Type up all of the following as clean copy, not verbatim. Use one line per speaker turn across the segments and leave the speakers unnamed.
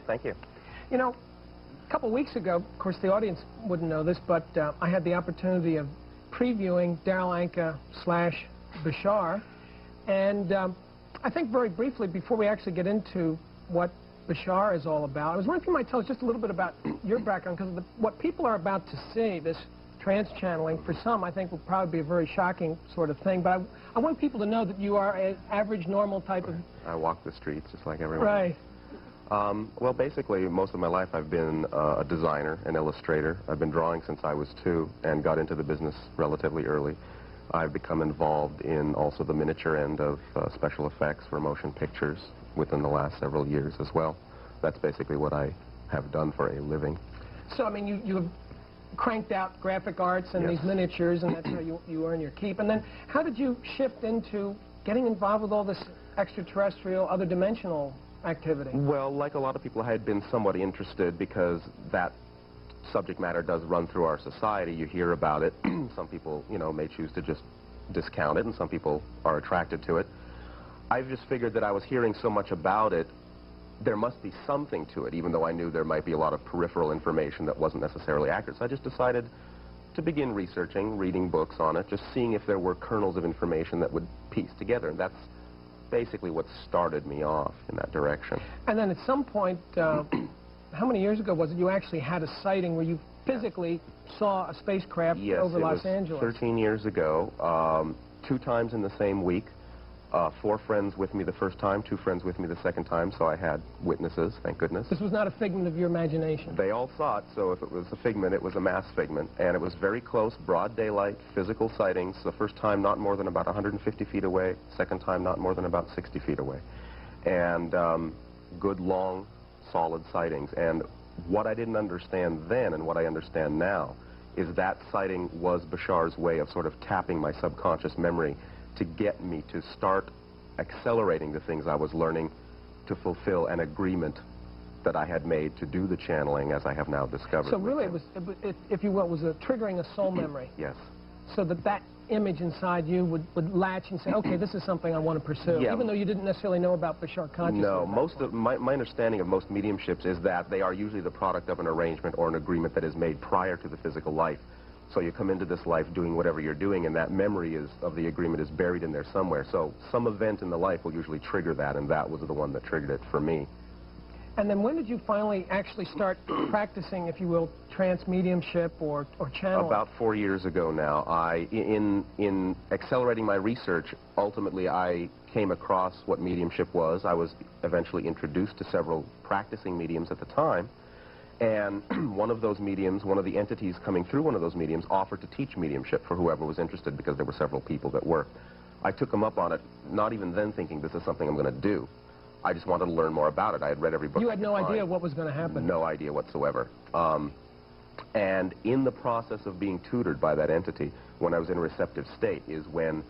thank you.
You know, a couple weeks ago, of course the audience wouldn't know this, but I had the opportunity of previewing Darryl Anka / Bashar, and I think very briefly, before we actually get into what Bashar is all about, I was wondering if you might tell us just a little bit about your background, because what people are about to see, this trans-channeling, for some I think will probably be a very shocking sort of thing, but I want people to know that you are an average, normal type of...
I walk the streets just like everyone.
Right.
Well, basically, most of my life I've been a designer, an illustrator. I've been drawing since I was 2 and got into the business relatively early. I've become involved in also the miniature end of special effects for motion pictures within the last several years as well. That's basically what I have done for a living.
So, I mean, you have cranked out graphic arts and
Yes.
these miniatures, and that's how you earn your keep. And then how did you shift into getting involved with all this extraterrestrial, other dimensional activity?
Well, like a lot of people, I had been somewhat interested because that subject matter does run through our society. You hear about it. Some people, you know, may choose to just discount it, and some people are attracted to it. I've just figured that I was hearing so much about it, there must be something to it, even though I knew there might be a lot of peripheral information that wasn't necessarily accurate. So I just decided to begin researching, reading books on it, just seeing if there were kernels of information that would piece together. And that's basically what started me off in that direction.
And then at some point, how many years ago was it, you actually had a sighting where you physically saw a spacecraft over Los Angeles?
Yes, it was 13 years ago, 2 times in the same week. 4 friends with me the first time, 2 friends with me the second time, so I had witnesses, thank goodness.
This was not a figment of your imagination?
They all saw it, so if it was a figment, it was a mass figment, and it was very close, broad daylight, physical sightings. The first time not more than about 150 feet away, second time not more than about 60 feet away. And good, long, solid sightings. And what I didn't understand then and what I understand now is that sighting was Bashar's way of sort of tapping my subconscious memory to get me to start accelerating the things I was learning to fulfill an agreement that I had made to do the channeling, as I have now discovered.
So really, if you will, it was triggering a soul memory.
Yes.
So that image inside you would latch and say, okay, this is something I want to pursue,
yeah.
Even though you didn't necessarily know about Bashar consciously.
No, most of my understanding of most mediumships is that they are usually the product of an arrangement or an agreement that is made prior to the physical life. So you come into this life doing whatever you're doing, and that memory of the agreement is buried in there somewhere. So some event in the life will usually trigger that, and that was the one that triggered it for me.
And then when did you finally actually start practicing, if you will, trance mediumship or channeling?
About 4 years ago now. In accelerating my research, ultimately I came across what mediumship was. I was eventually introduced to several practicing mediums at the time. And one of those mediums, one of the entities coming through one of those mediums, offered to teach mediumship for whoever was interested, because there were several people that were. I took them up on it, not even then thinking this is something I'm going to do. I just wanted to learn more about it. I had read every book.
You had no idea what was going to happen?
No idea whatsoever. And in the process of being tutored by that entity, when I was in a receptive state, is when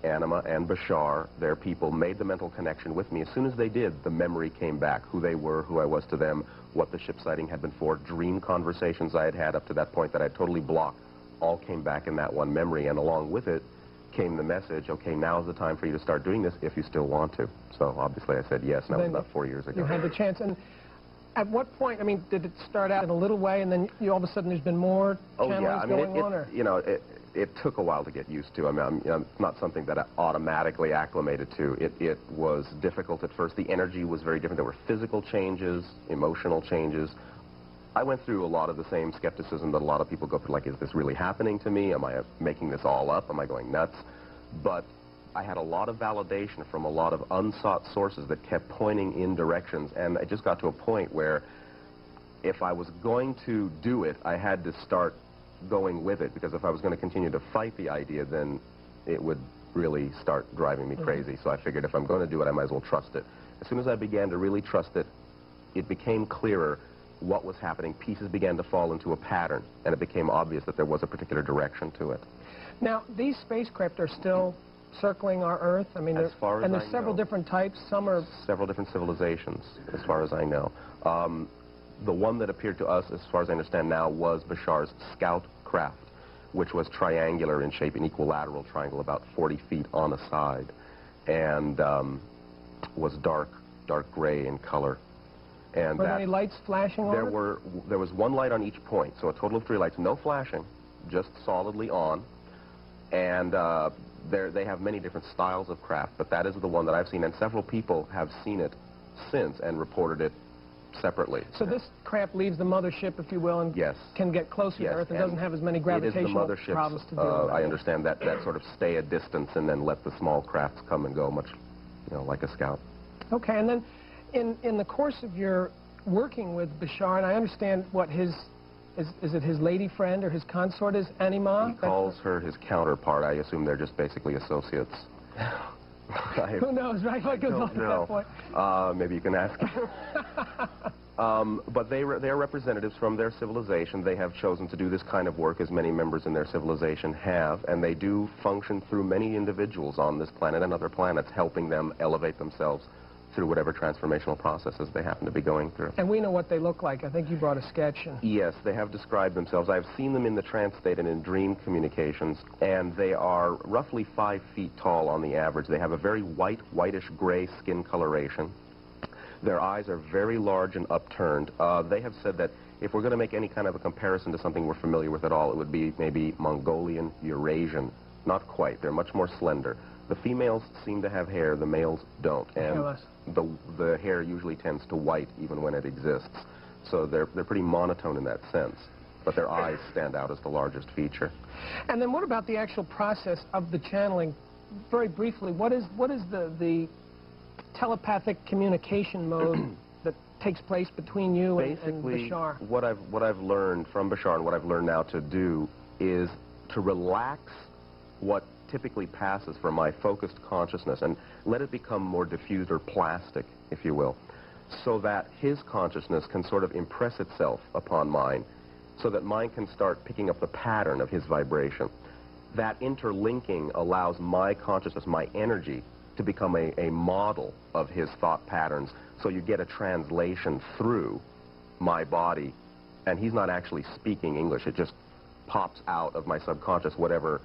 Anima and Bashar, their people, made the mental connection with me. As soon as they did, the memory came back, who they were, who I was to them, what the ship sighting had been for, dream conversations I had had up to that point that I totally blocked, all came back in that one memory, and along with it came the message, okay, now's the time for you to start doing this if you still want to. So obviously I said yes, and that was about 4 years ago.
You had the chance, and at what point, I mean, did it start out in a little way, and then all of a sudden there's been more channelings going on? Or?
You know, it took a while to get used to. I mean, it's not something that I automatically acclimated to. It was difficult at first. The energy was very different. There were physical changes, emotional changes. I went through a lot of the same skepticism that a lot of people go through, like, is this really happening to me? Am I making this all up? Am I going nuts? But I had a lot of validation from a lot of unsought sources that kept pointing in directions, and it just got to a point where if I was going to do it, I had to start going with it, because if I was going to continue to fight the idea, then it would really start driving me crazy. So I figured if I'm going to do it, I might as well trust it. As soon as I began to really trust it, it became clearer what was happening. Pieces began to fall into a pattern, and it became obvious that there was a particular direction to it.
Now, these spacecraft are still circling our Earth? I mean,
as far as
and there's several different types. Some are...
Several different civilizations, as far as I know. The one that appeared to us, as far as I understand now, was Bashar's scout craft, which was triangular in shape, an equilateral triangle about 40 feet on a side, and was dark gray in color. And
were there any lights flashing on it?
There was one light on each point, so a total of 3 lights, no flashing, just solidly on. And they have many different styles of craft, but that is the one that I've seen, and several people have seen it since and reported it separately.
So this craft leaves the mothership, if you will, and can get closer to Earth and doesn't have as many gravitational problems to deal with.
I understand that sort of stay a distance and then let the small crafts come and go, much, like a scout.
Okay, and then in the course of your working with Bashar, and I understand what his, is it his lady friend or his consort is Anima?
He calls her his counterpart. I assume they're just basically associates.
Who knows, right? What goes on at that point?
Maybe you can ask him. But they are representatives from their civilization. They have chosen to do this kind of work, as many members in their civilization have, and they do function through many individuals on this planet and other planets, helping them elevate themselves through whatever transformational processes they happen to be going through.
And we know what they look like. I think you brought a sketch.
Yes, they have described themselves. I've seen them in the trance state and in dream communications, and they are roughly 5 feet tall on the average. They have a very whitish-gray skin coloration. Their eyes are very large and upturned. They have said that if we're going to make any kind of a comparison to something we're familiar with at all, it would be maybe Mongolian, Eurasian. Not quite. They're much more slender. The females seem to have hair, the males don't. And the hair usually tends to white even when it exists. So they're pretty monotone in that sense. But their eyes stand out as the largest feature.
And then what about the actual process of the channeling? Very briefly, what is the telepathic communication mode that takes place between you and Bashar?
What I've learned from Bashar and what I've learned now to do is to relax what typically passes for my focused consciousness and let it become more diffused or plastic, if you will, so that his consciousness can sort of impress itself upon mine, so that mine can start picking up the pattern of his vibration. That interlinking allows my consciousness, my energy, to become a model of his thought patterns, so you get a translation through my body, and he's not actually speaking English. It just pops out of my subconscious whatever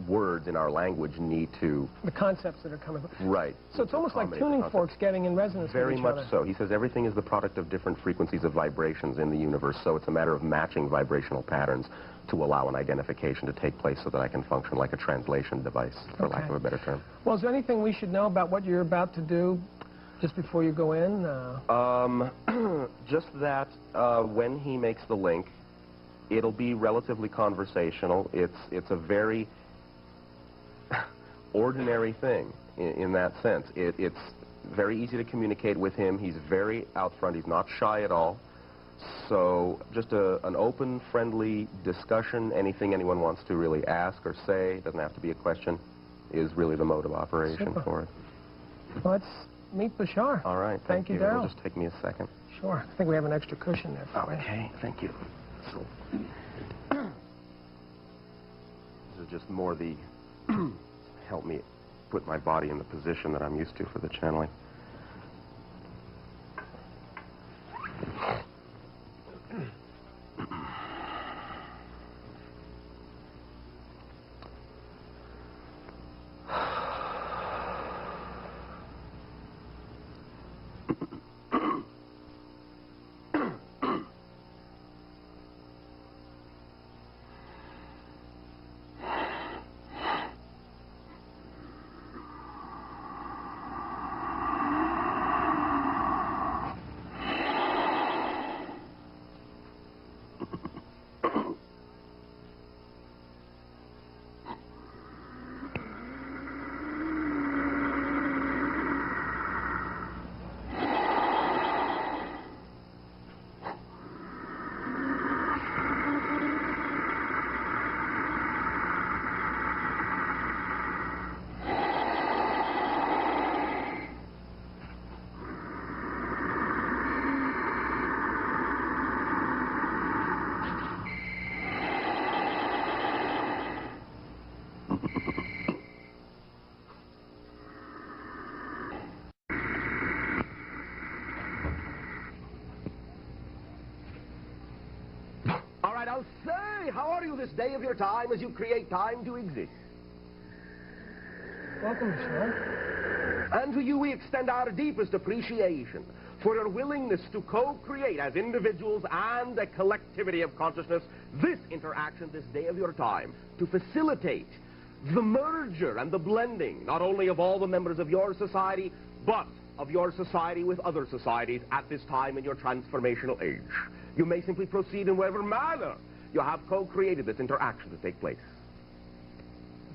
words in our language need to...
The concepts that are coming.
Right.
So it's almost like tuning forks getting in resonance with each other.
Very much so. He says everything is the product of different frequencies of vibrations in the universe, so it's a matter of matching vibrational patterns to allow an identification to take place so that I can function like a translation device, for lack of a better term.
Well, is there anything we should know about what you're about to do just before you go in?
Just that when he makes the link, it'll be relatively conversational. It's a very ordinary thing in that sense. It's very easy to communicate with him. He's very out front. He's not shy at all. So just an open, friendly discussion, anything anyone wants to really ask or say, doesn't have to be a question, is really the mode of operation for it.
Well, let's meet Bashar.
All right. Thank you,
Darryl.
It'll just take me a second.
Sure. I think we have an extra cushion there for you.
Okay. Thank you. So, this is just more the help me put my body in the position that I'm used to for the channeling.
I'll say, how are you this day of your time as you create time to exist?
Welcome, Bashar.
And to you we extend our deepest appreciation for your willingness to co-create as individuals and a collectivity of consciousness this interaction, this day of your time, to facilitate the merger and the blending, not only of all the members of your society, but of your society with other societies at this time in your transformational age. You may simply proceed in whatever manner you have co-created this interaction to take place.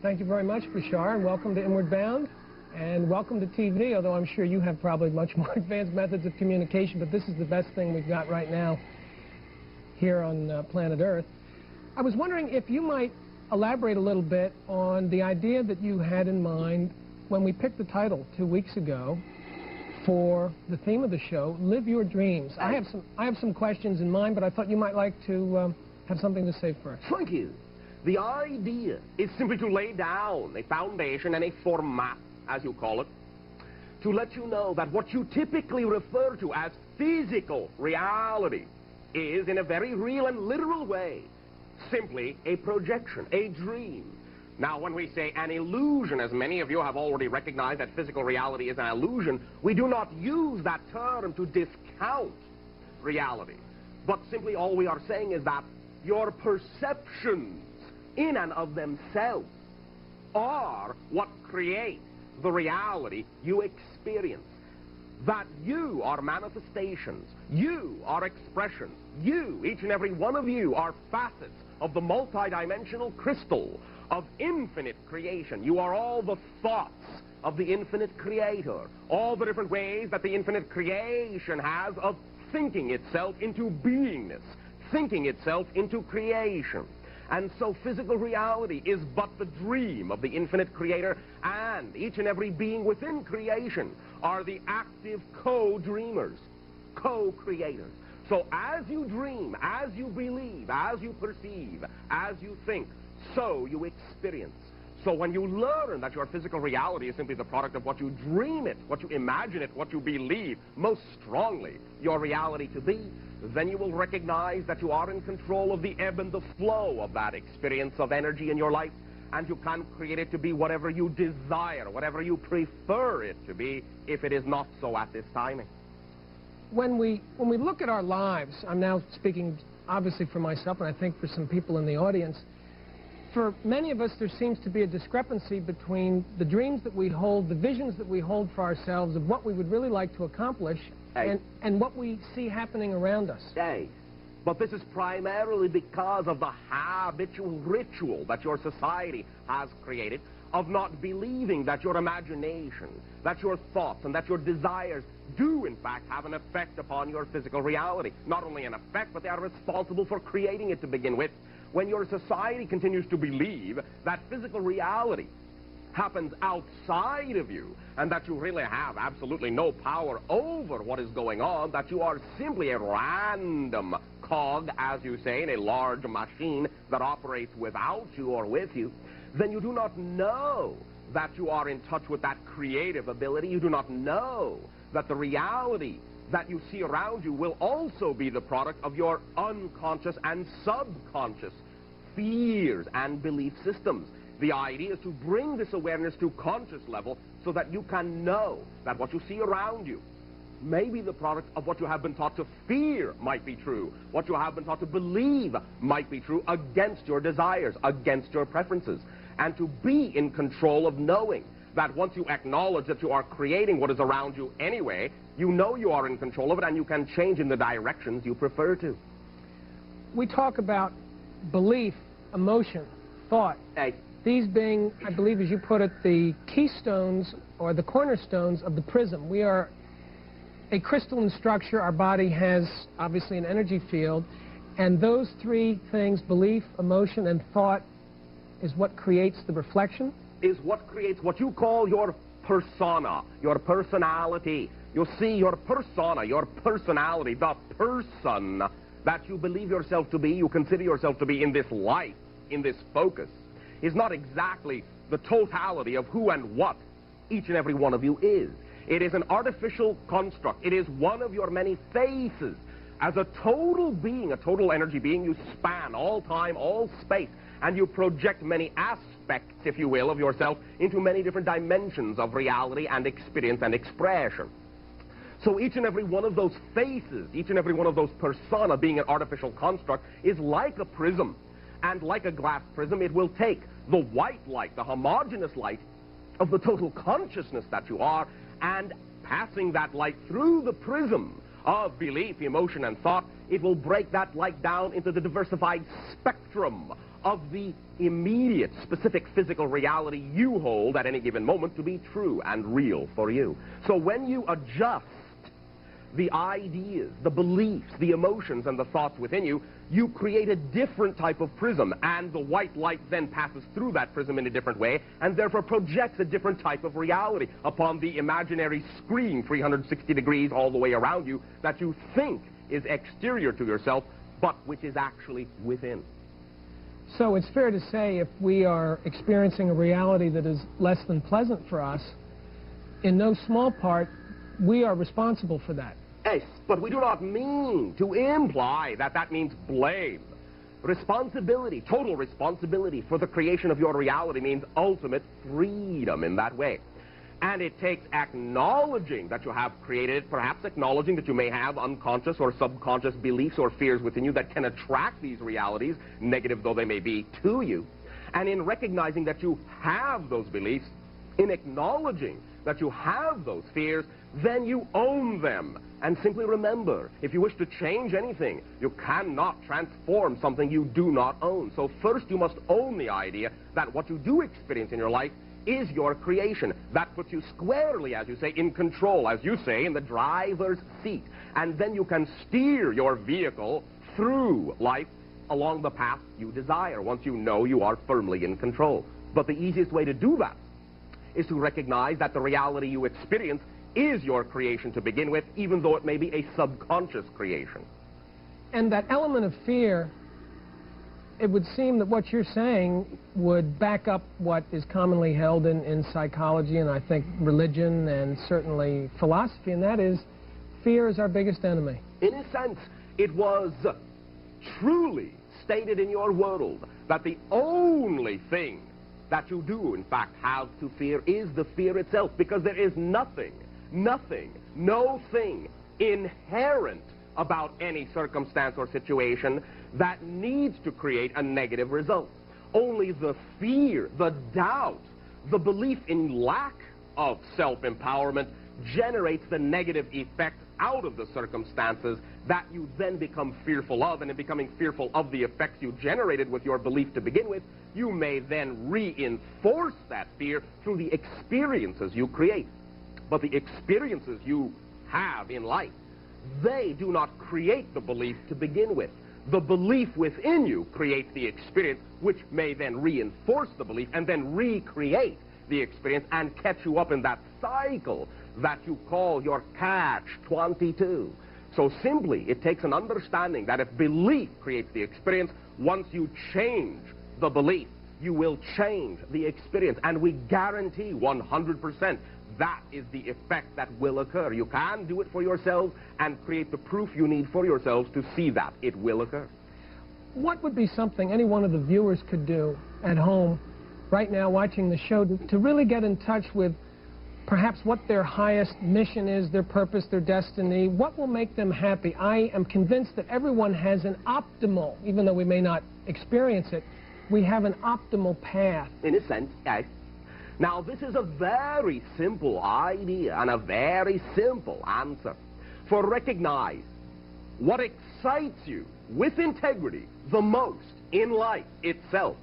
Thank you very much, Bashar, and welcome to Inward Bound, and welcome to TV, although I'm sure you have probably much more advanced methods of communication, but this is the best thing we've got right now here on planet Earth. I was wondering if you might elaborate a little bit on the idea that you had in mind when we picked the title 2 weeks ago for the theme of the show, Live Your Dreams. I have some questions in mind, but I thought you might like to have something to say first.
Thank you. The idea is simply to lay down a foundation and a format, as you call it, to let you know that what you typically refer to as physical reality is, in a very real and literal way, simply a projection, a dream. Now, when we say an illusion, as many of you have already recognized that physical reality is an illusion, we do not use that term to discount reality. But simply all we are saying is that your perceptions in and of themselves are what create the reality you experience. That you are manifestations, you are expressions, you, each and every one of you, are facets of the multidimensional crystal of infinite creation. You are all the thoughts of the infinite creator, all the different ways that the infinite creation has of thinking itself into beingness, thinking itself into creation. And so physical reality is but the dream of the infinite creator, and each and every being within creation are the active co-dreamers, co-creators. So as you dream, as you believe, as you perceive, as you think, so you experience. So when you learn that your physical reality is simply the product of what you dream it, what you imagine it, what you believe most strongly your reality to be, then you will recognize that you are in control of the ebb and the flow of that experience of energy in your life, and you can create it to be whatever you desire, whatever you prefer it to be, if it is not so at this timing.
When we look at our lives, I'm now speaking obviously for myself, and I think for some people in the audience, for many of us there seems to be a discrepancy between the dreams that we hold, the visions that we hold for ourselves of what we would really like to accomplish, and what we see happening around us.
But this is primarily because of the habitual ritual that your society has created of not believing that your imagination, that your thoughts, and that your desires do, in fact, have an effect upon your physical reality. Not only an effect, but they are responsible for creating it to begin with. When your society continues to believe that physical reality happens outside of you, and that you really have absolutely no power over what is going on, that you are simply a random cog, as you say, in a large machine that operates without you or with you, then you do not know that you are in touch with that creative ability. You do not know that the reality that you see around you will also be the product of your unconscious and subconscious fears and belief systems. The idea is to bring this awareness to conscious level so that you can know that what you see around you may be the product of what you have been taught to fear might be true, what you have been taught to believe might be true against your desires, against your preferences, and to be in control of knowing that once you acknowledge that you are creating what is around you anyway, you know you are in control of it and you can change in the directions you prefer to.
We talk about belief, emotion, thought. These being, I believe, as you put it, the keystones or the cornerstones of the prism. We are a crystalline structure. Our body has, obviously, an energy field. And those three things, belief, emotion, and thought, is what creates the reflection?
Is what creates what you call your persona, your personality. You see, your persona, your personality, the person that you believe yourself to be, you consider yourself to be in this life, in this focus, is not exactly the totality of who and what each and every one of you is. It is an artificial construct. It is one of your many faces. As a total being, a total energy being, you span all time, all space, and you project many aspects, if you will, of yourself into many different dimensions of reality and experience and expression. So each and every one of those faces, each and every one of those persona being an artificial construct is like a prism. And like a glass prism, it will take the white light, the homogeneous light of the total consciousness that you are, and passing that light through the prism of belief, emotion, and thought, it will break that light down into the diversified spectrum of the immediate, specific physical reality you hold at any given moment to be true and real for you. So when you adjust the ideas, the beliefs, the emotions, and the thoughts within you, you create a different type of prism, and the white light then passes through that prism in a different way, and therefore projects a different type of reality upon the imaginary screen 360 degrees all the way around you that you think is exterior to yourself, but which is actually within.
So it's fair to say if we are experiencing a reality that is less than pleasant for us, in no small part, we are responsible for that.
Yes, but we do not mean to imply that that means blame. Responsibility, total responsibility for the creation of your reality means ultimate freedom in that way. And it takes acknowledging that you have created it, perhaps acknowledging that you may have unconscious or subconscious beliefs or fears within you that can attract these realities, negative though they may be, to you. And in recognizing that you have those beliefs, in acknowledging that you have those fears, then you own them. And simply remember, if you wish to change anything, you cannot transform something you do not own. So first you must own the idea that what you do experience in your life is your creation. That puts you squarely, as you say, in control, as you say, in the driver's seat. And then you can steer your vehicle through life along the path you desire, once you know you are firmly in control. But the easiest way to do that is to recognize that the reality you experience is your creation to begin with, even though it may be a subconscious creation.
And that element of fear, it would seem that what you're saying would back up what is commonly held in psychology and I think religion and certainly philosophy, and that is fear is our biggest enemy.
In a sense, it was truly stated in your world that the only thing that you do, in fact, have to fear is the fear itself, because there is nothing, no thing inherent about any circumstance or situation that needs to create a negative result. Only the fear, the doubt, the belief in lack of self-empowerment generates the negative effect out of the circumstances that you then become fearful of, and in becoming fearful of the effects you generated with your belief to begin with, you may then reinforce that fear through the experiences you create. But the experiences you have in life, they do not create the belief to begin with. The belief within you creates the experience, which may then reinforce the belief and then recreate the experience and catch you up in that cycle that you call your catch-22. So simply, it takes an understanding that if belief creates the experience, once you change the belief, you will change the experience. And we guarantee 100% that is the effect that will occur. You can do it for yourselves and create the proof you need for yourselves to see that it will occur.
What would be something any one of the viewers could do at home right now watching the show to really get in touch with perhaps what their highest mission is, their purpose, their destiny? What will make them happy? I am convinced that everyone has an optimal, even though we may not experience it, we have an optimal path.
In a sense, yes. Now, this is a very simple idea and a very simple answer. For recognize what excites you with integrity the most in life itself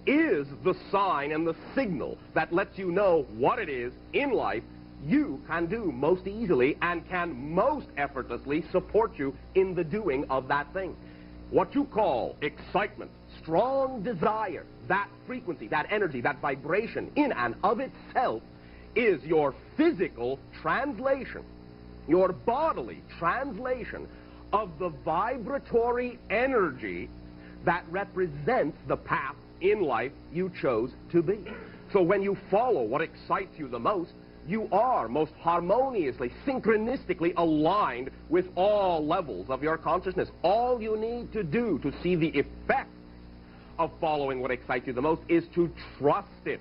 is the sign and the signal that lets you know what it is in life you can do most easily and can most effortlessly support you in the doing of that thing. What you call excitement, strong desire, that frequency, that energy, that vibration in and of itself is your physical translation, your bodily translation of the vibratory energy that represents the path in life you chose to be. So when you follow what excites you the most, you are most harmoniously, synchronistically aligned with all levels of your consciousness. All you need to do to see the effect of following what excites you the most is to trust it.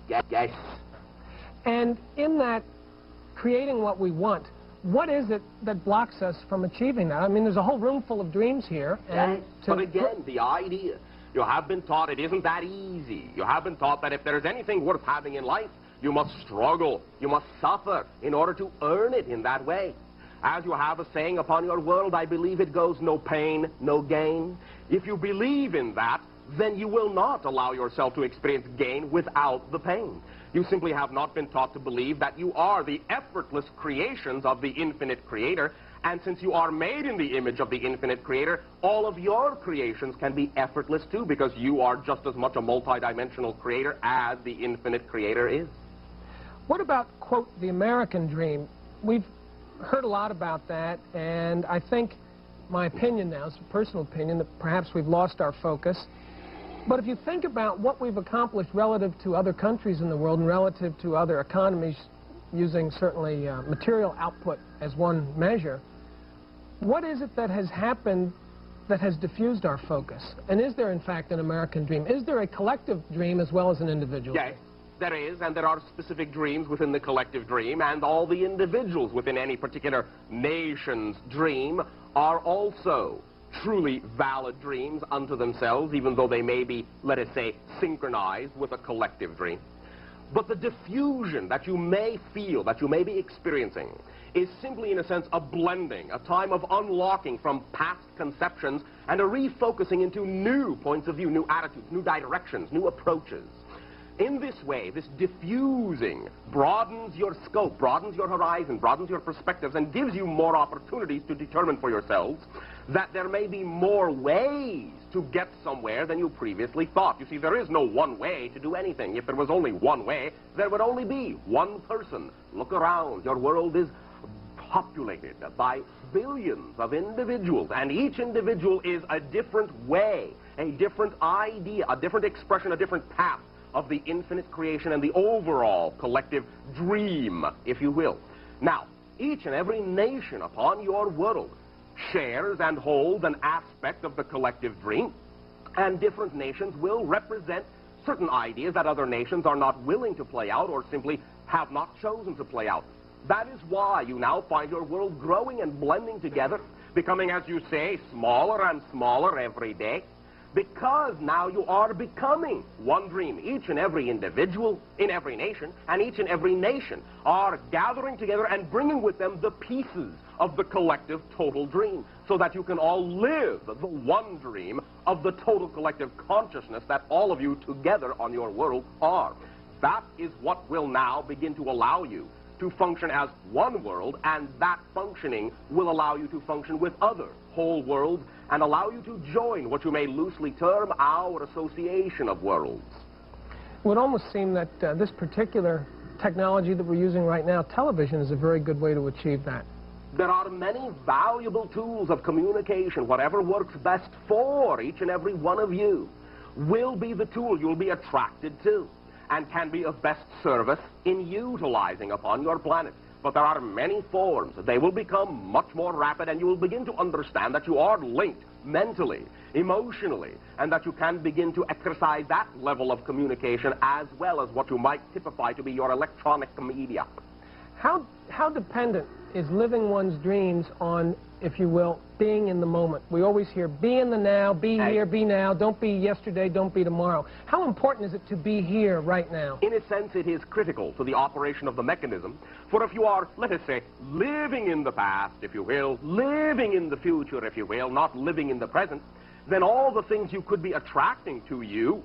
Yes.
And in that creating what we want, What is it that blocks us from achieving that? I mean, there's a whole room full of dreams here. And
yes, but again, the idea, you have been taught it isn't that easy. You have been taught that if there's anything worth having in life, you must struggle, you must suffer in order to earn it in that way. As you have a saying upon your world, I believe it goes, no pain, no gain. If you believe in that, then you will not allow yourself to experience gain without the pain. You simply have not been taught to believe that you are the effortless creations of the infinite creator, and since you are made in the image of the infinite creator, all of your creations can be effortless too, because you are just as much a multidimensional creator as the infinite creator is.
What about, quote, the American dream? We've heard a lot about that, and I think, my opinion now, it's a personal opinion, that perhaps we've lost our focus. But if you think about what we've accomplished relative to other countries in the world and relative to other economies, using certainly material output as one measure, what is it that has happened that has diffused our focus? And is there, in fact, an American dream? Is there a collective dream as well as an individual dream?
Yes, there is, and there are specific dreams within the collective dream, and all the individuals within any particular nation's dream are also truly valid dreams unto themselves, even though they may be, let us say, synchronized with a collective dream. But the diffusion that you may feel, that you may be experiencing, is simply, in a sense, a blending, a time of unlocking from past conceptions and a refocusing into new points of view, new attitudes, new directions, new approaches. In this way, this diffusing broadens your scope, broadens your horizon, broadens your perspectives, and gives you more opportunities to determine for yourselves that there may be more ways to get somewhere than you previously thought. You see, there is no one way to do anything. If there was only one way, there would only be one person. Look around. Your world is populated by billions of individuals, and each individual is a different way, a different idea, a different expression, a different path of the infinite creation and the overall collective dream, if you will. Now, each and every nation upon your world shares and holds an aspect of the collective dream, and different nations will represent certain ideas that other nations are not willing to play out or simply have not chosen to play out. That is why you now find your world growing and blending together, becoming, as you say, smaller and smaller every day, because now you are becoming one dream. Each and every individual in every nation, and each and every nation are gathering together and bringing with them the pieces of the collective total dream, so that you can all live the one dream of the total collective consciousness that all of you together on your world are. That is what will now begin to allow you to function as one world, and that functioning will allow you to function with other whole worlds and allow you to join what you may loosely term our association of worlds.
It would almost seem that this particular technology that we're using right now, television, is a very good way to achieve that.
There are many valuable tools of communication. Whatever works best for each and every one of you will be the tool you'll be attracted to and can be of best service in utilizing upon your planet. But there are many forms. They will become much more rapid, and you will begin to understand that you are linked mentally, emotionally, and that you can begin to exercise that level of communication as well as what you might typify to be your electronic media.
How dependent is living one's dreams on, if you will, being in the moment? We always hear, be in the now, be here, be now, don't be yesterday, don't be tomorrow. How important is it to be here right now?
In a sense, it is critical to the operation of the mechanism, for if you are, let us say, living in the past, if you will, living in the future, if you will, not living in the present, then all the things you could be attracting to you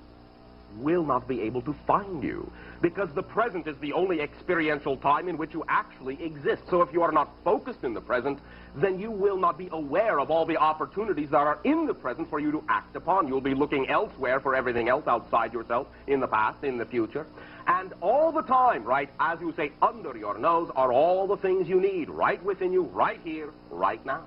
will not be able to find you, because the present is the only experiential time in which you actually exist. So if you are not focused in the present, then you will not be aware of all the opportunities that are in the present for you to act upon. You'll be looking elsewhere for everything else outside yourself, in the past, in the future. And all the time, right, as you say, under your nose are all the things you need, right within you, right here, right now.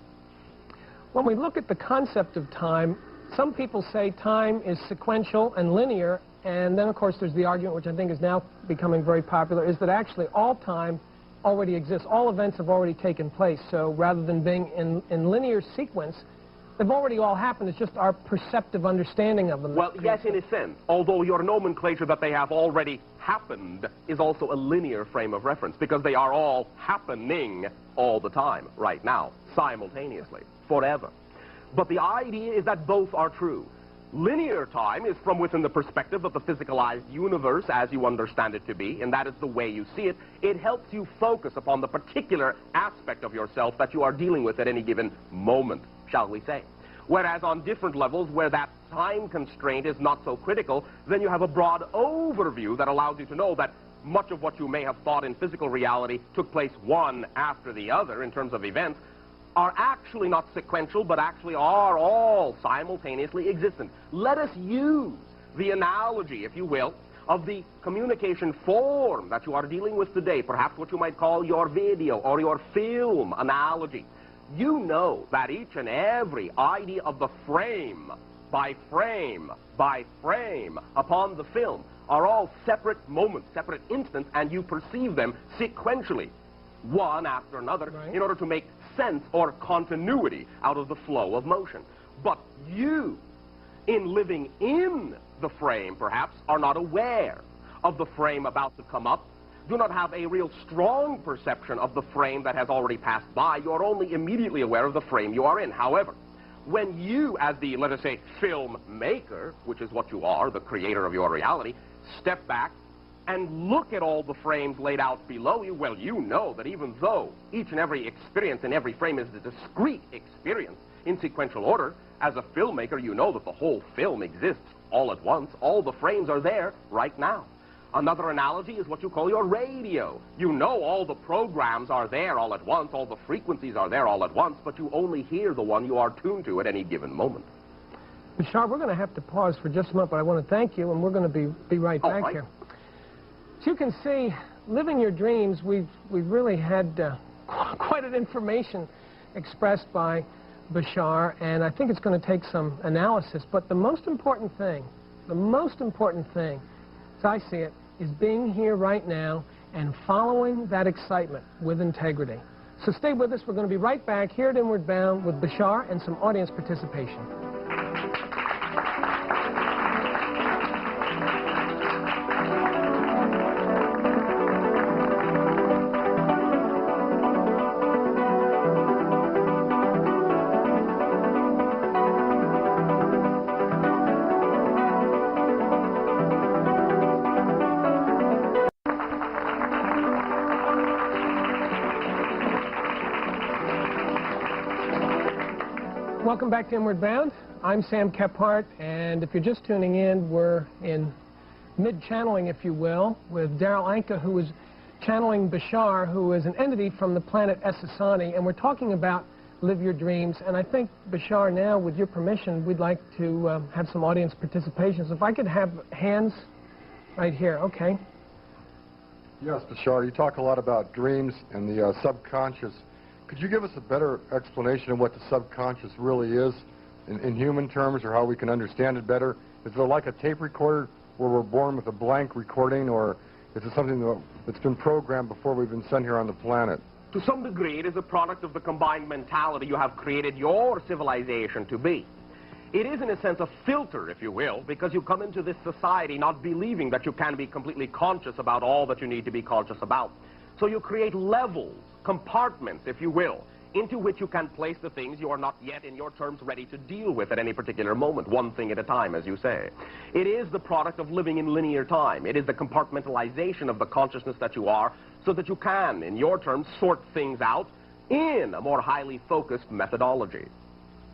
When we look at the concept of time, some people say time is sequential and linear, and then, of course, there's the argument, which I think is now becoming very popular, is that actually all time already exists. All events have already taken place. So rather than being in linear sequence, they've already all happened. It's just our perceptive understanding of them.
Well, yes, in a sense, although your nomenclature that they have already happened is also a linear frame of reference, because they are all happening all the time, right now, simultaneously, forever. But the idea is that both are true. Linear time is from within the perspective of the physicalized universe as you understand it to be, and that is the way you see it. It helps you focus upon the particular aspect of yourself that you are dealing with at any given moment, shall we say. Whereas on different levels where that time constraint is not so critical, then you have a broad overview that allows you to know that much of what you may have thought in physical reality took place one after the other in terms of events, are actually not sequential, but actually are all simultaneously existent. Let us use the analogy, if you will, of the communication form that you are dealing with today, perhaps what you might call your video or your film analogy. You know that each and every idea of the frame by frame by frame upon the film are all separate moments, separate instants, and you perceive them sequentially, one after another,
right,
in order to make sense or continuity out of the flow of motion. But you, in living in the frame, perhaps, are not aware of the frame about to come up, do not have a real strong perception of the frame that has already passed by. You're only immediately aware of the frame you are in. However, when you, as the, let us say, filmmaker, which is what you are, the creator of your reality, step back and look at all the frames laid out below you, well, you know that even though each and every experience in every frame is a discrete experience in sequential order, as a filmmaker, you know that the whole film exists all at once. All the frames are there right now. Another analogy is what you call your radio. You know all the programs are there all at once, all the frequencies are there all at once, but you only hear the one you are tuned to at any given moment.
Bashar, we're going to have to pause for just a moment, but I want to thank you, and we're going to be right back here. As you can see, living your dreams, we've really had quite an information expressed by Bashar, and I think it's going to take some analysis. But the most important thing, as I see it, is being here right now and following that excitement with integrity. So stay with us. We're going to be right back here at Inward Bound with Bashar and some audience participation. Welcome back to Inward Bound. I'm Sam Kephart, and if you're just tuning in, we're in mid-channeling, if you will, with Darryl Anka, who is channeling Bashar, who is an entity from the planet Esasani, and we're talking about Live Your Dreams. And I think, Bashar, now, with your permission, we'd like to have some audience participation. So if I could have hands right here. Okay.
Yes, Bashar, you talk a lot about dreams and the subconscious. Could you give us a better explanation of what the subconscious really is in human terms, or how we can understand it better? Is it like a tape recorder where we're born with a blank recording, or is it something that's been programmed before we've been sent here on the planet?
To some degree, it is a product of the combined mentality you have created your civilization to be. It is, in a sense, a filter, if you will, because you come into this society not believing that you can be completely conscious about all that you need to be conscious about. So you create levels, compartments, if you will, into which you can place the things you are not yet, in your terms, ready to deal with at any particular moment, one thing at a time, as you say. It is the product of living in linear time. It is the compartmentalization of the consciousness that you are, so that you can, in your terms, sort things out in a more highly focused methodology.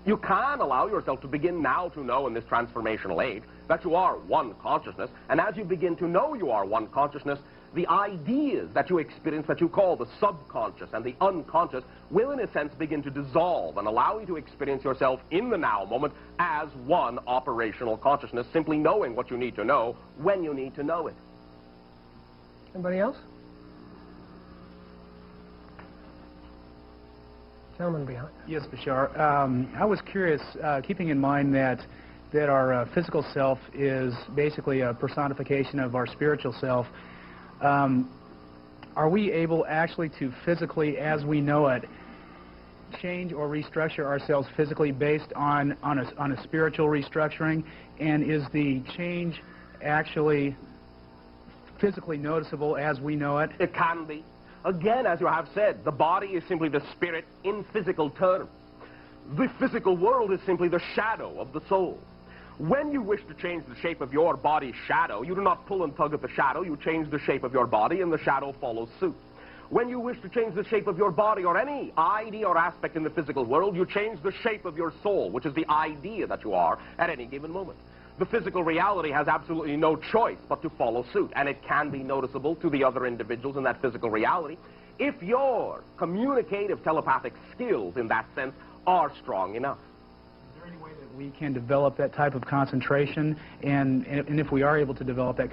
You can allow yourself to begin now to know in this transformational age that you are one consciousness, and as you begin to know you are one consciousness, the ideas that you experience that you call the subconscious and the unconscious will, in a sense, begin to dissolve and allow you to experience yourself in the now moment as one operational consciousness, simply knowing what you need to know when you need to know it.
Anybody else? Gentleman behind.
Yes, Bashar. I was curious, keeping in mind that our physical self is basically a personification of our spiritual self, are we able actually to physically, as we know it, change or restructure ourselves physically based on a spiritual restructuring? And is the change actually physically noticeable as we know it?
It can be. Again, as you have said, the body is simply the spirit in physical terms. The physical world is simply the shadow of the soul. When you wish to change the shape of your body's shadow, you do not pull and tug at the shadow, you change the shape of your body and the shadow follows suit. When you wish to change the shape of your body or any idea or aspect in the physical world, you change the shape of your soul, which is the idea that you are at any given moment. The physical reality has absolutely no choice but to follow suit, and it can be noticeable to the other individuals in that physical reality if your communicative telepathic skills in that sense are strong enough.
Is there any way that we can develop that type of concentration, and if we are able to develop that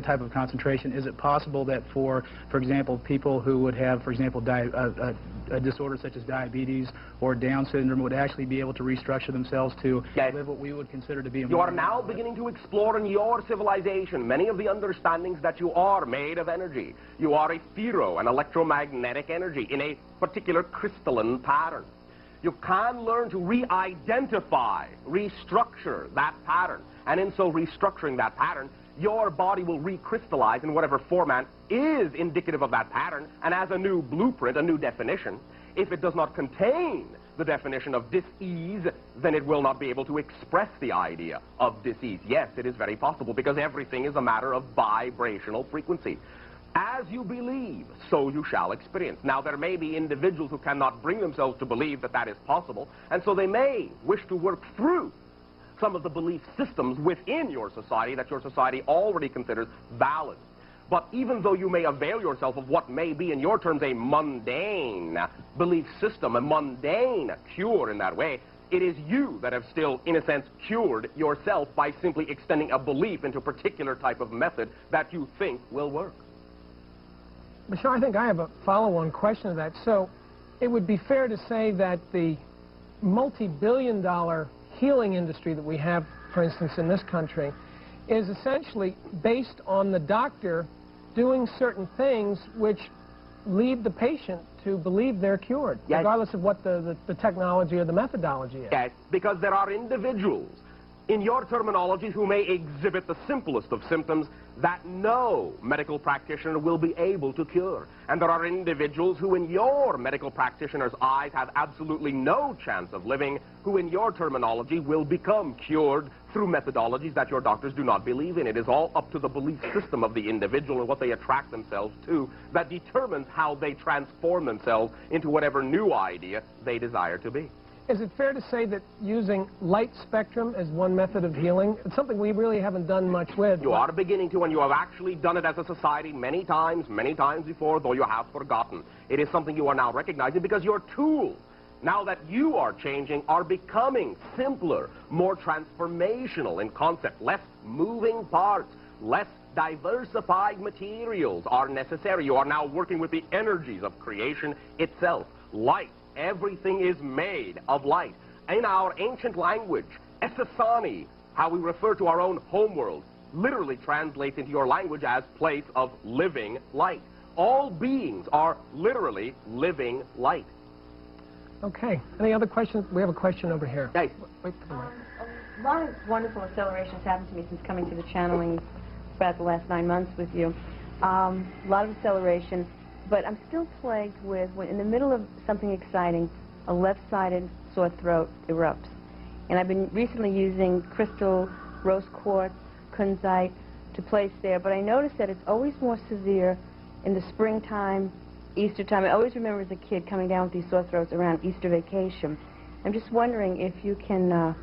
type of concentration, is it possible that for example, people who would have, for example, a disorder such as diabetes or Down syndrome would actually be able to restructure themselves to live what we would consider to be a
You are now beginning to explore in your civilization many of the understandings that you are made of energy. You are a ferro, an electromagnetic energy in a particular crystalline pattern. You can learn to re-identify, restructure that pattern. And in so restructuring that pattern, your body will recrystallize in whatever format is indicative of that pattern, and as a new blueprint, a new definition. If it does not contain the definition of dis-ease, then it will not be able to express the idea of dis-ease. Yes, it is very possible, because everything is a matter of vibrational frequency. As you believe, so you shall experience. Now, there may be individuals who cannot bring themselves to believe that that is possible, and so they may wish to work through some of the belief systems within your society that your society already considers valid. But even though you may avail yourself of what may be, in your terms, a mundane belief system, a mundane cure in that way, it is you that have still, in a sense, cured yourself by simply extending a belief into a particular type of method that you think will work.
Bashar, I think I have a follow-on question to that. So it would be fair to say that the multi-billion-dollar healing industry that we have, for instance, in this country, is essentially based on the doctor doing certain things which lead the patient to believe they're cured,
yes,
regardless of what the technology or the methodology is.
Yes, because there are individuals, in your terminology, who may exhibit the simplest of symptoms that no medical practitioner will be able to cure. And there are individuals who, in your medical practitioner's eyes, have absolutely no chance of living, who, in your terminology, will become cured through methodologies that your doctors do not believe in. It is all up to the belief system of the individual and what they attract themselves to that determines how they transform themselves into whatever new idea they desire to be.
Is it fair to say that using light spectrum as one method of healing, it's something we really haven't done much with?
You are beginning to, and you have actually done it as a society many times before, though you have forgotten. It is something you are now recognizing because your tools, now that you are changing, are becoming simpler, more transformational in concept. Less moving parts, less diversified materials are necessary. You are now working with the energies of creation itself. Light. Everything is made of light. In our ancient language, Esasani, how we refer to our own homeworld, literally translates into your language as place of living light. All beings are literally living light.
Okay. Any other questions? We have a question over here.
Yes.
Wait for the mic.
A lot of wonderful accelerations happened to me since coming to the channeling about the last 9 months with you. A lot of acceleration. But I'm still plagued with, when in the middle of something exciting, a left-sided sore throat erupts. And I've been recently using crystal, rose quartz, kunzite to place there, but I notice that it's always more severe in the springtime, Easter time. I always remember as a kid coming down with these sore throats around Easter vacation. I'm just wondering if you can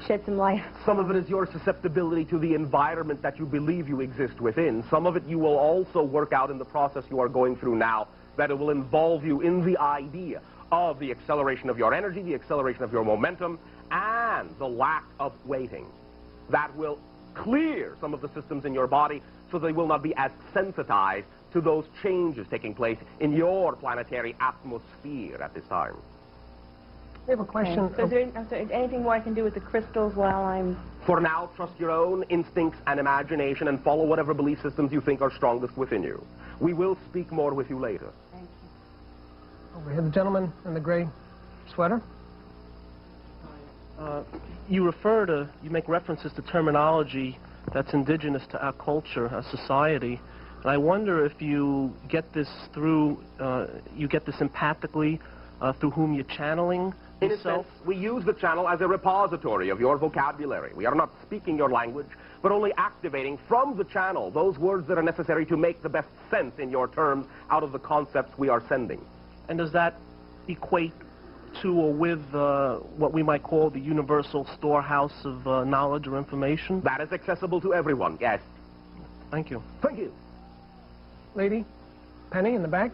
shed some light.
Some of it is your susceptibility to the environment that you believe you exist within. Some of it you will also work out in the process you are going through now, that it will involve you in the idea of the acceleration of your energy, the acceleration of your momentum, and the lack of waiting. That will clear some of the systems in your body so they will not be as sensitized to those changes taking place in your planetary atmosphere at this time.
We have a question.
So is there anything more I can do with the crystals while I'm...
For now, trust your own instincts and imagination and follow whatever belief systems you think are strongest within you. We will speak more with you later.
Thank you.
Over here, the gentleman in the gray sweater.
You make references to terminology that's indigenous to our culture, our society. And I wonder if you get this through, you get this empathically through whom you're channeling
In a
yourself.
sense, we use the channel as a repository of your vocabulary. We are not speaking your language, but only activating from the channel those words that are necessary to make the best sense in your terms out of the concepts we are sending.
And does that equate to or with what we might call the universal storehouse of knowledge or information?
That is accessible to everyone, yes.
Thank you.
Thank you.
Lady, Penny in the back.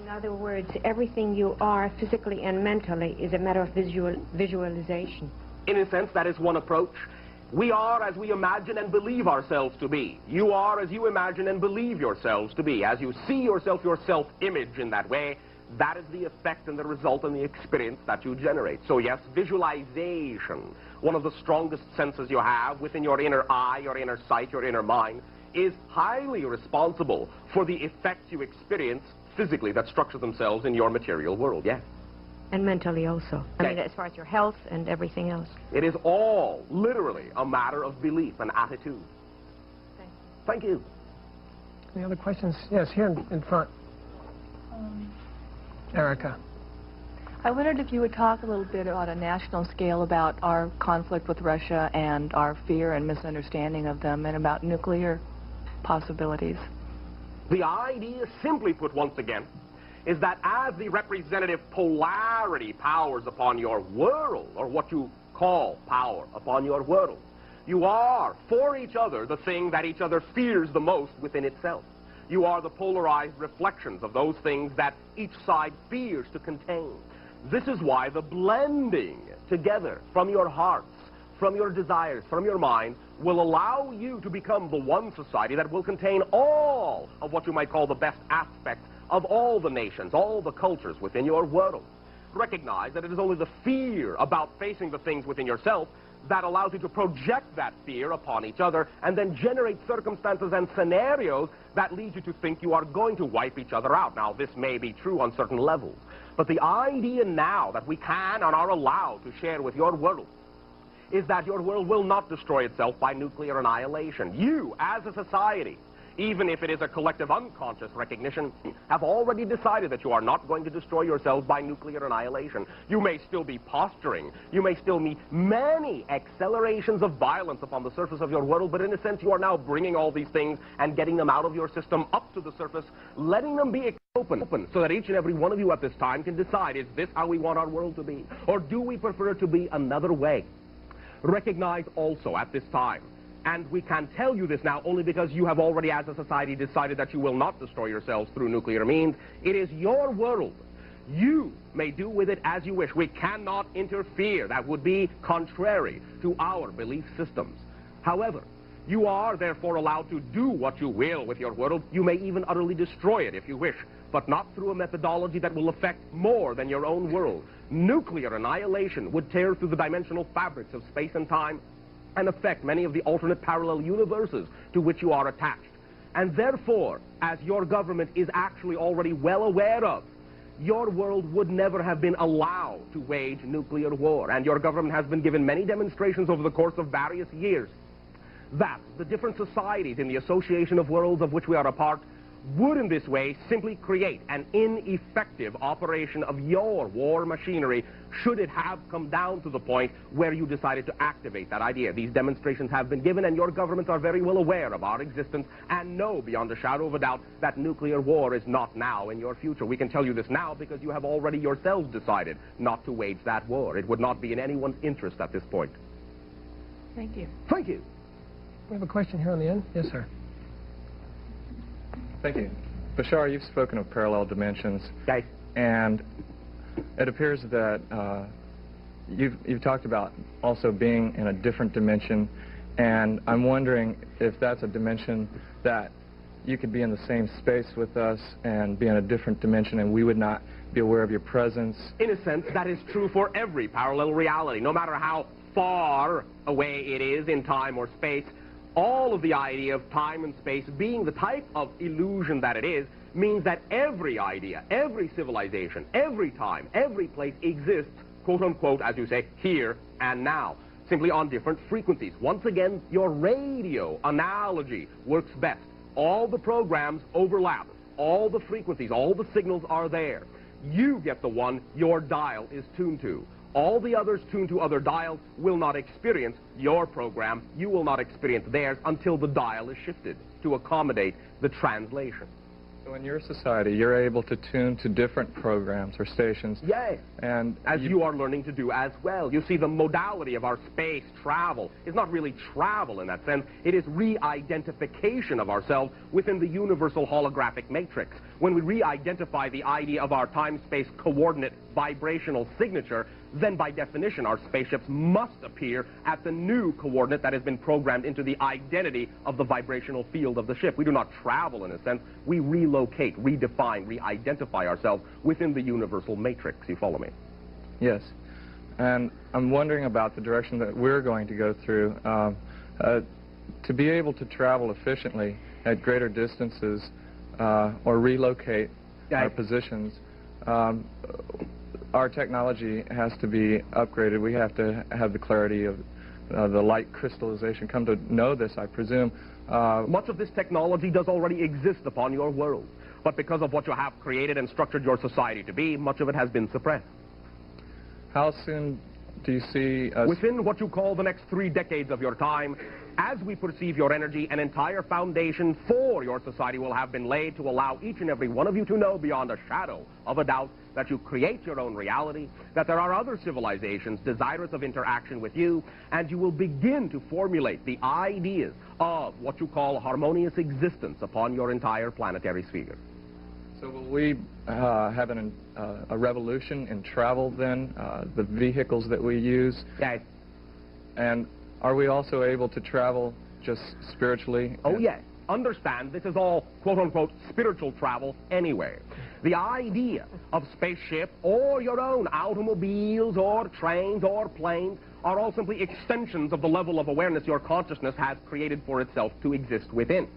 In other words, everything you are physically and mentally is a matter of visualization.
In a sense, that is one approach. We are as we imagine and believe ourselves to be. You are as you imagine and believe yourselves to be. As you see yourself, your self-image in that way, that is the effect and the result and the experience that you generate. So yes, visualization, one of the strongest senses you have within your inner eye, your inner sight, your inner mind, is highly responsible for the effects you experience physically that structure themselves in your material world, yes.
And mentally also. I mean, as far as your health and everything else.
It is all literally a matter of belief and attitude. Thank you.
Any other questions? Yes, here in front. Erica.
I wondered if you would talk a little bit on a national scale about our conflict with Russia and our fear and misunderstanding of them, and about nuclear possibilities.
The idea, simply put once again, is that as the representative polarity powers upon your world, or what you call power upon your world, you are, for each other, the thing that each other fears the most within itself. You are the polarized reflections of those things that each side fears to contain. This is why the blending together from your hearts, from your desires, from your mind, will allow you to become the one society that will contain all of what you might call the best aspects of all the nations, all the cultures within your world. Recognize that it is only the fear about facing the things within yourself that allows you to project that fear upon each other and then generate circumstances and scenarios that lead you to think you are going to wipe each other out. Now, this may be true on certain levels, but the idea now that we can and are allowed to share with your world is that your world will not destroy itself by nuclear annihilation. You, as a society, even if it is a collective unconscious recognition, have already decided that you are not going to destroy yourselves by nuclear annihilation. You may still be posturing. You may still meet many accelerations of violence upon the surface of your world, but in a sense you are now bringing all these things and getting them out of your system up to the surface, letting them be open, so that each and every one of you at this time can decide, is this how we want our world to be? Or do we prefer it to be another way? Recognize also at this time, and we can tell you this now only because you have already as a society decided that you will not destroy yourselves through nuclear means. It is your world. You may do with it as you wish. We cannot interfere. That would be contrary to our belief systems. However, you are therefore allowed to do what you will with your world. You may even utterly destroy it if you wish, but not through a methodology that will affect more than your own world. Nuclear annihilation would tear through the dimensional fabrics of space and time and affect many of the alternate parallel universes to which you are attached. And therefore, as your government is actually already well aware of, your world would never have been allowed to wage nuclear war. And your government has been given many demonstrations over the course of various years that the different societies in the association of worlds of which we are a part would in this way simply create an ineffective operation of your war machinery should it have come down to the point where you decided to activate that idea. These demonstrations have been given, and your governments are very well aware of our existence and know beyond a shadow of a doubt that nuclear war is not now in your future. We can tell you this now because you have already yourselves decided not to wage that war. It would not be in anyone's interest at this point.
Thank you.
Thank you.
We have a question here on the end. Yes, sir.
Thank you. Bashar, you've spoken of parallel dimensions,
Okay.
and it appears that you've talked about also being in a different dimension, and I'm wondering if that's a dimension that you could be in the same space with us and be in a different dimension and we would not be aware of your presence.
In a sense, that is true for every parallel reality, no matter how far away it is in time or space. All of the idea of time and space being the type of illusion that it is means that every idea, every civilization, every time, every place exists, quote-unquote, as you say, here and now, simply on different frequencies. Once again, your radio analogy works best. All the programs overlap. All the frequencies, all the signals are there. You get the one your dial is tuned to. All the others tuned to other dials will not experience your program. You will not experience theirs until the dial is shifted to accommodate the translation.
So in your society, you're able to tune to different programs or stations.
Yes,
and
as you are learning to do as well. You see, the modality of our space travel is not really travel in that sense. It is re-identification of ourselves within the universal holographic matrix. When we re-identify the idea of our time-space coordinate vibrational signature, then by definition our spaceships must appear at the new coordinate that has been programmed into the identity of the vibrational field of the ship. We do not travel in a sense. We relocate, redefine, re-identify ourselves within the universal matrix. You follow me?
Yes. And I'm wondering about the direction that we're going to go through. To be able to travel efficiently at greater distances or relocate our positions, our technology has to be upgraded. We have to have the clarity of the light crystallization. Come to know this, I presume.
Much of this technology does already exist upon your world, but because of what you have created and structured your society to be, much of it has been suppressed.
How soon do you see us...
Within what you call the next 3 decades of your time, as we perceive your energy, an entire foundation for your society will have been laid to allow each and every one of you to know beyond a shadow of a doubt that you create your own reality, that there are other civilizations desirous of interaction with you, and you will begin to formulate the ideas of what you call harmonious existence upon your entire planetary sphere.
So will we have a revolution in travel then, the vehicles that we use?
Yes.
And are we also able to travel just spiritually?
Oh, yes. Understand, this is all, quote-unquote, spiritual travel anyway. The idea of spaceship or your own automobiles or trains or planes are all simply extensions of the level of awareness your consciousness has created for itself to exist within.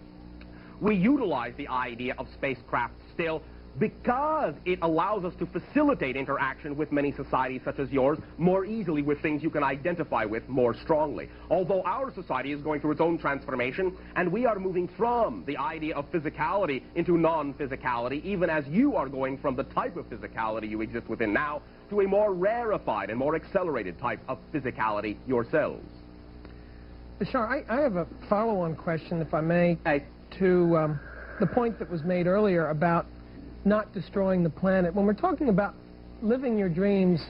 We utilize the idea of spacecraft still because it allows us to facilitate interaction with many societies such as yours more easily, with things you can identify with more strongly. Although our society is going through its own transformation, and we are moving from the idea of physicality into non-physicality, even as you are going from the type of physicality you exist within now to a more rarefied and more accelerated type of physicality yourselves.
Bashar, I have a follow-on question, if I may, to the point that was made earlier about not destroying the planet. When we're talking about living your dreams,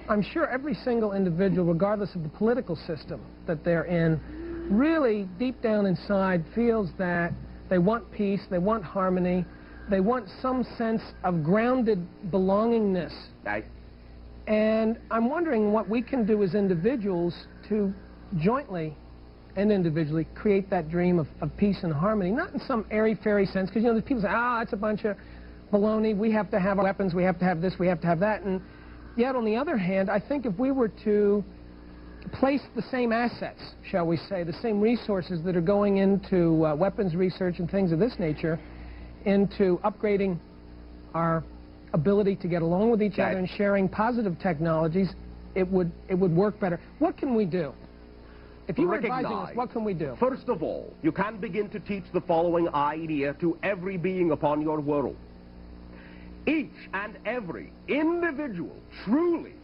I'm sure every single individual, regardless of the political system that they're in, really deep down inside feels that they want peace, they want harmony, they want some sense of grounded belongingness.
Right.
And I'm wondering what we can do as individuals to jointly and individually create that dream of peace and harmony, not in some airy-fairy sense, because, you know, people say, it's a bunch of baloney, we have to have weapons, we have to have this, we have to have that. And yet, on the other hand, I think if we were to place the same assets, shall we say, the same resources that are going into weapons research and things of this nature, into upgrading our ability to get along with each other and sharing positive technologies, it would work better. What can we do? If you were advising us, what can we do?
First of all, you can begin to teach the following idea to every being upon your world. Each and every individual truly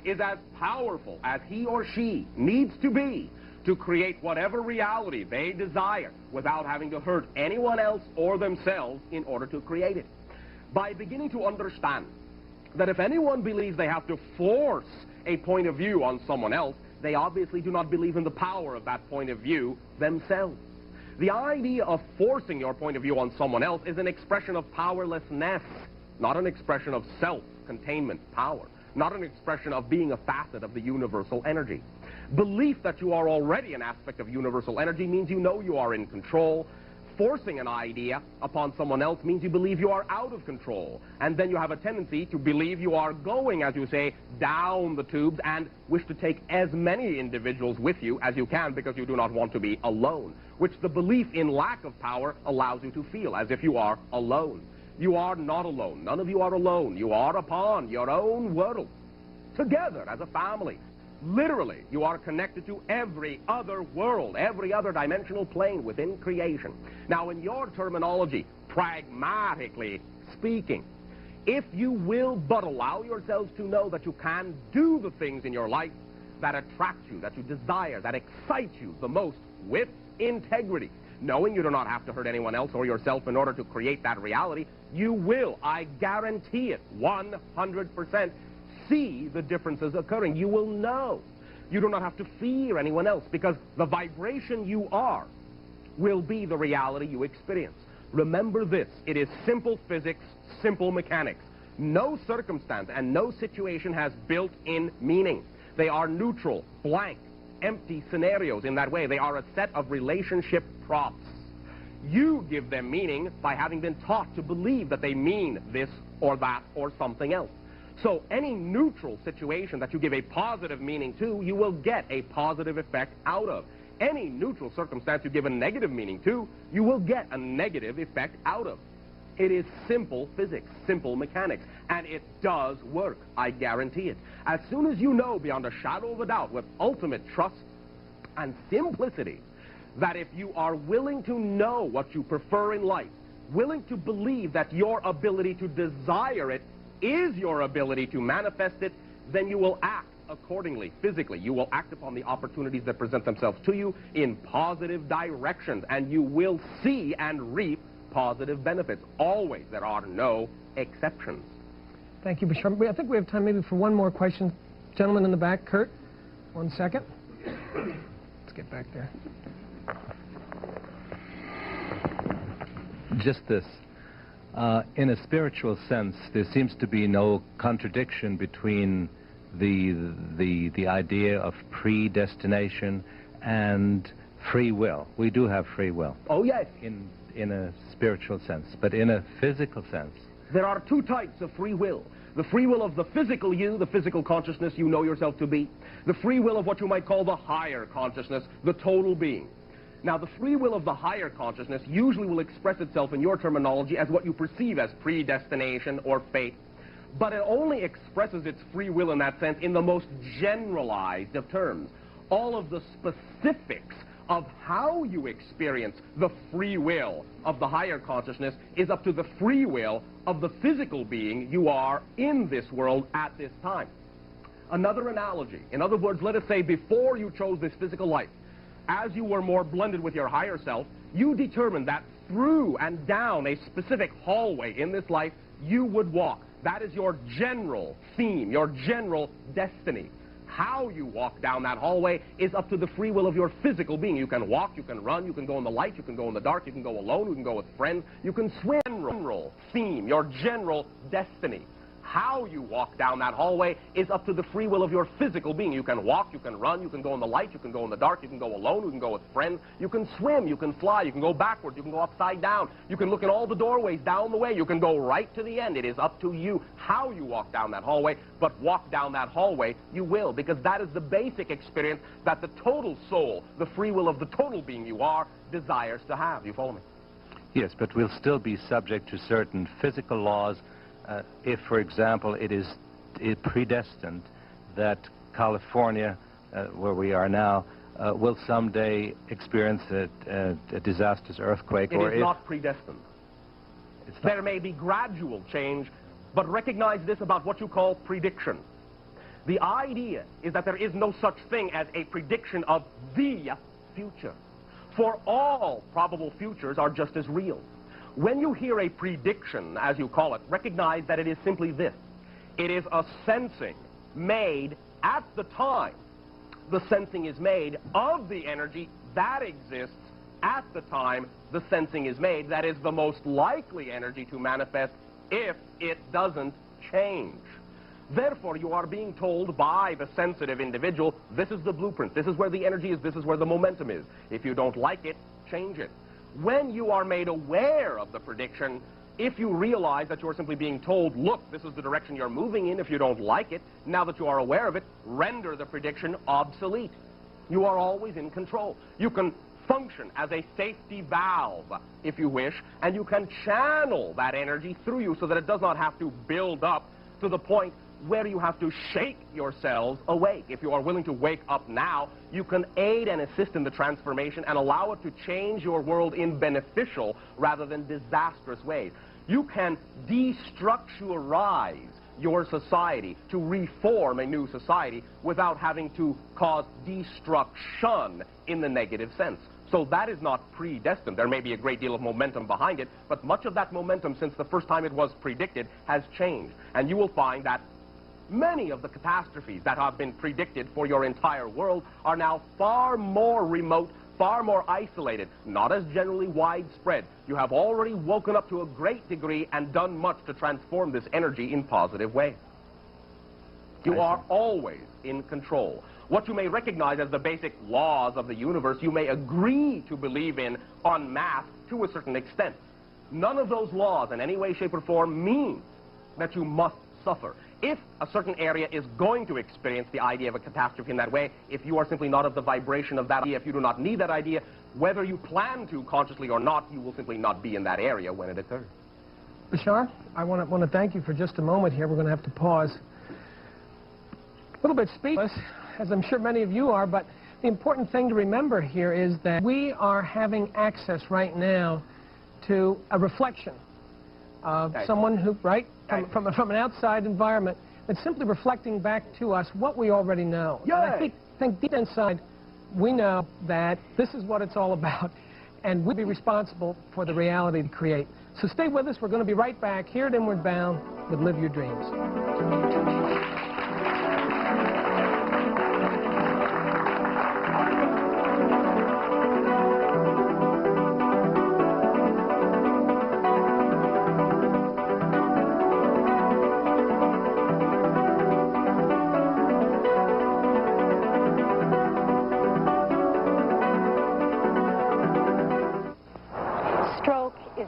is as powerful as he or she needs to be to create whatever reality they desire without having to hurt anyone else or themselves in order to create it. By beginning to understand that if anyone believes they have to force a point of view on someone else, they obviously do not believe in the power of that point of view themselves. The idea of forcing your point of view on someone else is an expression of powerlessness, not an expression of self-containment power, not an expression of being a facet of the universal energy. Belief that you are already an aspect of universal energy means you know you are in control. Forcing an idea upon someone else means you believe you are out of control. And then you have a tendency to believe you are going, as you say, down the tubes and wish to take as many individuals with you as you can because you do not want to be alone, which the belief in lack of power allows you to feel as if you are alone. You are not alone. None of you are alone. You are upon your own world, together as a family. Literally, you are connected to every other world, every other dimensional plane within creation. Now, in your terminology, pragmatically speaking, if you will but allow yourselves to know that you can do the things in your life that attract you, that you desire, that excite you the most with integrity, knowing you do not have to hurt anyone else or yourself in order to create that reality, you will, I guarantee it, 100%, see the differences occurring. You will know. You do not have to fear anyone else, because the vibration you are will be the reality you experience. Remember this, it is simple physics, simple mechanics. No circumstance and no situation has built-in meaning. They are neutral, blank, empty scenarios in that way. They are a set of relationship props. You give them meaning by having been taught to believe that they mean this or that or something else. So any neutral situation that you give a positive meaning to, you will get a positive effect out of. Any neutral circumstance you give a negative meaning to, you will get a negative effect out of. It is simple physics, simple mechanics, and it does work, I guarantee it. As soon as you know beyond a shadow of a doubt, with ultimate trust and simplicity, that if you are willing to know what you prefer in life, willing to believe that your ability to desire it is your ability to manifest it, then you will act accordingly, physically. You will act upon the opportunities that present themselves to you in positive directions, and you will see and reap positive benefits. Always. There are no exceptions.
Thank you, Bashar. I think we have time maybe for one more question. Gentleman in the back, Kurt. 1 second. Let's get back there.
Just this. In a spiritual sense, there seems to be no contradiction between the idea of predestination and free will. We do have free will.
Oh, yes.
In a spiritual sense, but in a physical sense.
There are two types of free will. The free will of the physical you, the physical consciousness you know yourself to be. The free will of what you might call the higher consciousness, the total being. Now, the free will of the higher consciousness usually will express itself in your terminology as what you perceive as predestination or fate. But it only expresses its free will in that sense in the most generalized of terms. All of the specifics of how you experience the free will of the higher consciousness is up to the free will of the physical being you are in this world at this time. Another analogy. In other words, let us say before you chose this physical life, as you were more blended with your higher self, you determined that through and down a specific hallway in this life you would walk. That is your general theme, your general destiny. How you walk down that hallway is up to the free will of your physical being. You can walk, you can run, you can go in the light, you can go in the dark, you can go alone, you can go with friends, you can swim. General theme, your general destiny. How you walk down that hallway is up to the free will of your physical being. You can walk, you can run, you can go in the light, you can go in the dark, you can go alone, you can go with friends, you can swim, you can fly, you can go backwards, you can go upside down, you can look in all the doorways down the way, you can go right to the end. It is up to you how you walk down that hallway, but walk down that hallway you will, because that is the basic experience that the total soul, the free will of the total being you are, desires to have. You follow me?
Yes, but we'll still be subject to certain physical laws. If, for example, it is predestined that California, where we are now, will someday experience a disastrous earthquake.
It is not predestined. There may be gradual change, but recognize this about what you call prediction. The idea is that there is no such thing as a prediction of the future. For all probable futures are just as real. When you hear a prediction, as you call it, recognize that it is simply this. It is a sensing made at the time the sensing is made of the energy that exists at the time the sensing is made. That is the most likely energy to manifest if it doesn't change. Therefore, you are being told by the sensitive individual, this is the blueprint, this is where the energy is, this is where the momentum is. If you don't like it, change it. When you are made aware of the prediction, if you realize that you're simply being told, look, this is the direction you're moving in, if you don't like it, now that you are aware of it, render the prediction obsolete. You are always in control. You can function as a safety valve, if you wish, and you can channel that energy through you so that it does not have to build up to the point where you have to shake yourselves awake. If you are willing to wake up now, you can aid and assist in the transformation and allow it to change your world in beneficial rather than disastrous ways. You can destructurize your society to reform a new society without having to cause destruction in the negative sense. So that is not predestined. There may be a great deal of momentum behind it, but much of that momentum since the first time it was predicted has changed. And you will find that many of the catastrophes that have been predicted for your entire world are now far more remote, far more isolated, not as generally widespread. You have already woken up to a great degree and done much to transform this energy in positive ways. You are always in control. What you may recognize as the basic laws of the universe, you may agree to believe in en masse to a certain extent. None of those laws in any way, shape, or form means that you must suffer. If a certain area is going to experience the idea of a catastrophe in that way, if you are simply not of the vibration of that idea, if you do not need that idea, whether you plan to consciously or not, you will simply not be in that area when it occurs.
Bashar, I want to thank you for just a moment here. We're going to have to pause. A little bit speechless, as I'm sure many of you are, but the important thing to remember here is that we are having access right now to a reflection of someone who, right, from an outside environment that's simply reflecting back to us what we already know. And I think deep inside, we know that this is what it's all about, and we'll be responsible for the reality to create. So stay with us. We're going to be right back here at Inward Bound with Live Your Dreams.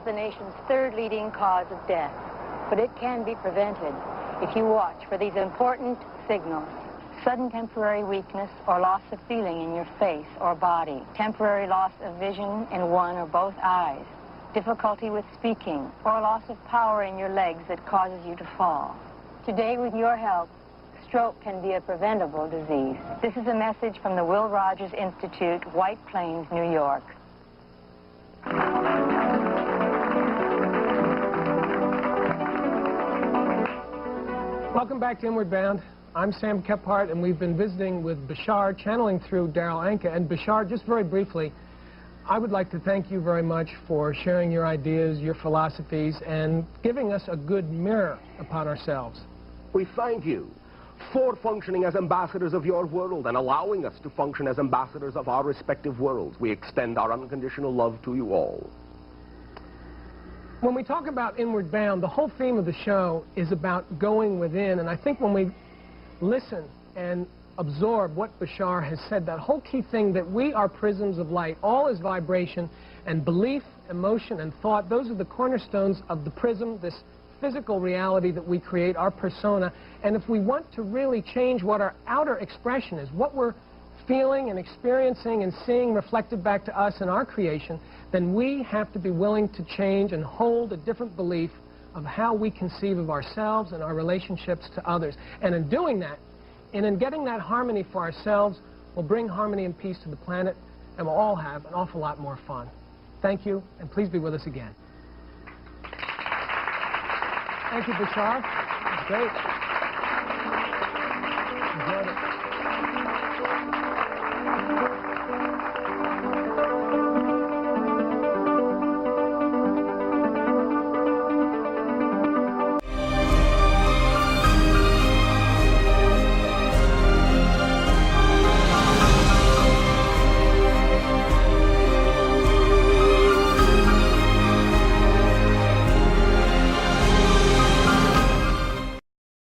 The nation's third leading cause of death, but it can be prevented if you watch for these important signals. Sudden temporary weakness or loss of feeling in your face or body, temporary loss of vision in one or both eyes, difficulty with speaking, or loss of power in your legs that causes you to fall. Today, with your help, stroke can be a preventable disease. This is a message from the Will Rogers Institute, White Plains, New York.
Welcome back to Inward Bound. I'm Sam Kephart, and we've been visiting with Bashar, channeling through Darryl Anka. And Bashar, just very briefly, I would like to thank you very much for sharing your ideas, your philosophies, and giving us a good mirror upon ourselves.
We thank you for functioning as ambassadors of your world and allowing us to function as ambassadors of our respective worlds. We extend our unconditional love to you all.
When we talk about Inward Bound, the whole theme of the show is about going within, and I think when we listen and absorb what Bashar has said, that whole key thing that we are prisms of light, all is vibration, and belief, emotion, and thought, those are the cornerstones of the prism, this physical reality that we create, our persona, and if we want to really change what our outer expression is, what we're feeling and experiencing and seeing reflected back to us in our creation, then we have to be willing to change and hold a different belief of how we conceive of ourselves and our relationships to others. And in doing that, and in getting that harmony for ourselves, we'll bring harmony and peace to the planet, and we'll all have an awful lot more fun. Thank you, and please be with us again. Thank you, Bashar. It was great. Enjoyed it.